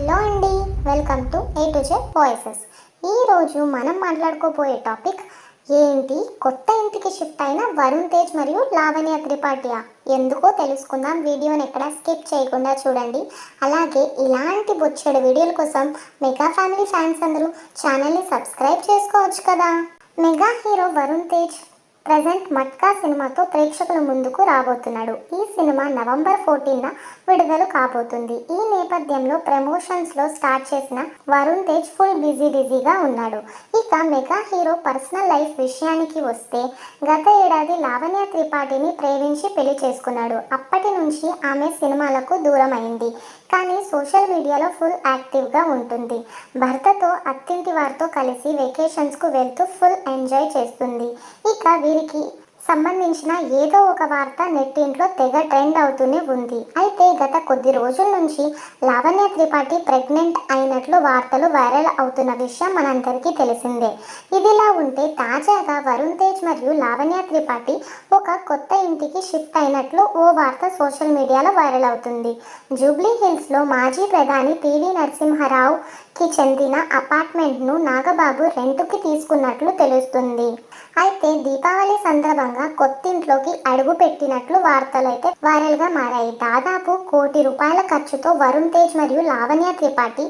Hello అండి, welcome to A to Z voices. ఈరోజు మనం మాట్లాడుకోబోయే టాపిక్ ఏంటి, కొత్త ఇంటికి షిఫ్ట్ అయిన వరుణ్ తేజ్ మరియు లావణ్య త్రిపాఠియా ఎందుకో తెలుసుకుందాం. వీడియోని ఎక్కడ స్కిప్ చేయకుండా చూడండి. అలాగే ఇలాంటి బొచ్చెడు వీడియోల కోసం మెగా ఫ్యామిలీ ఫ్యాన్స్ అందరూ ఛానల్ని సబ్స్క్రైబ్ చేసుకోవచ్చు కదా. Mega hero Varun Tej present matka సినిమాతో ప్రేక్షకుల ముందుకు రాబోతున్నాడు. ఈ సినిమా నవంబర్ 14న విడుదల కాబోతుంది. ఈ నేపథ్యంలో ప్రమోషన్స్లో స్టార్ట్ చేసిన వరుణ్ తేజ్ ఫుల్ బిజీగా ఉన్నాడు. ఇక మెగా హీరో పర్సనల్ లైఫ్ విషయానికి వస్తే గత ఏడాది లావణ్య త్రిపాఠిని ప్రేమించి పెళ్లి చేసుకున్నాడు. అప్పటి నుంచి ఆమె సినిమాలకు దూరం అయింది. కానీ సోషల్ మీడియాలో ఫుల్ యాక్టివ్గా ఉంటుంది. భర్తతో అత్తింటి వారితో కలిసి వెకేషన్స్కు వెళ్తూ ఫుల్ ఎంజాయ్ చేస్తుంది. ఇక వీరికి సంబంధించిన ఏదో ఒక వార్త నెట్టింట్లో తెగ ట్రెండ్ అవుతూనే ఉంది. అయితే గత కొద్ది రోజుల నుంచి లావణ్య త్రిపాఠి ప్రెగ్నెంట్ అయినట్లు వార్తలు వైరల్ అవుతున్న విషయం మనందరికీ తెలిసిందే. ఇదిలా ఉంటే తాజాగా వరుణ్ తేజ్ మరియు లావణ్య త్రిపాఠి ఒక కొత్త ఇంటికి షిఫ్ట్ అయినట్లు ఓ వార్త సోషల్ మీడియాలో వైరల్ అవుతుంది. జూబ్లీ హిల్స్లో మాజీ ప్రధాని పివి నరసింహారావుకి చెందిన అపార్ట్మెంట్ను నాగబాబు రెంటుకి తీసుకున్నట్లు తెలుస్తుంది. అయితే దీపావళి సందర్భంగా కొత్తింట్లోకి అడుగు పెట్టినట్లు వార్తలైతే వైరల్గా మారాయి. దాదాపు ₹1,00,00,000 ఖర్చుతో వరుణ్ తేజ్ మరియు లావణ్య త్రిపాఠి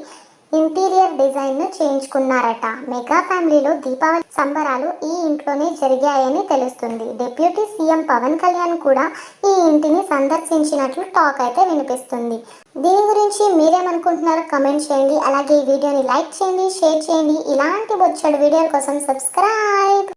ఇంటీరియర్ డిజైన్ను చేయించుకున్నారట. మెగా ఫ్యామిలీలో దీపావళి సంబరాలు ఈ ఇంట్లోనే జరిగాయని తెలుస్తుంది. డిప్యూటీ సీఎం పవన్ కళ్యాణ్ కూడా ఈ ఇంటిని సందర్శించినట్లు టాక్ అయితే వినిపిస్తుంది. దీని గురించి మీరేమనుకుంటున్నారో కమెంట్ చేయండి. అలాగే ఈ వీడియోని లైక్ చేయండి, షేర్ చేయండి. ఇలాంటి బొచ్చెడు వీడియోల కోసం సబ్స్క్రైబ్.